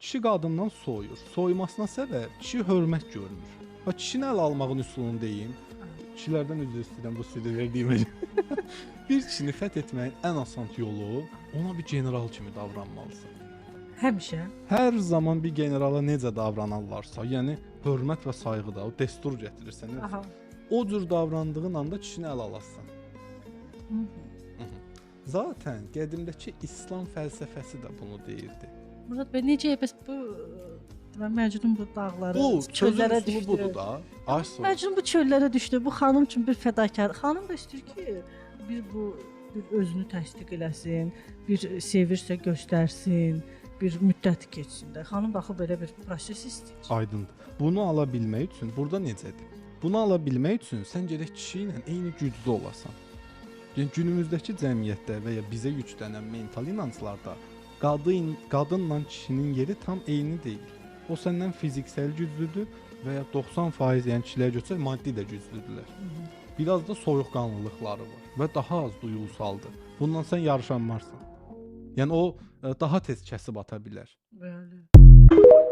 Kişi qadından soyur. Soymasına səbəb kişi hörmət görmür. Ha, kişini əl almağın üsulunu deyim. Kişilərdən üzr istəyirəm bu sirri verdiyim üçün. Bir kişini fəth etməyin ən asan yolu ona bir general kimi davranmalısan. Həmişə. Hər zaman bir generala necə davranarlarsa, yəni hörmət və sayğıda o dəstur gətirirsən. Aha. O cür davrandığın anda kişini əl alasan. Zaten qədimdəki İslam fəlsəfəsi də bunu deyirdi. Murad bəy necə bəs bu Məcnun bu dağlara, Bu çöllərə sözün düşdü. budur da. Ay sor. Məcnun bu çöllərə düşdü. Bu xanım üçün bir fədakar. Xanım da istəyir ki, bir özünü təsdiq eləsin, bir sevirsə göstərsin, bir müddət keçsin də. Xanım da axı belə bir proses istəyir. Aydındır. Bunu ala bilmək üçün burada necədir? Bunu ala bilmək üçün sən gərək kişi ilə eyni güclü olasan. Yəni günümüzdəki cəmiyyətdə və ya bizə yüklənən mental inanclarda qadınla kişinin yeri tam eyni deyil. O səndən fiziksel güclüdür və ya 90% yəni kişilərə götürsək maddi də güclüdürlər. Biraz da soyuqqanlılıqları var və daha az duyğusaldır. Bundan sən yarışanmarsan. Yəni o daha tez kəsib ata bilər. Bəli.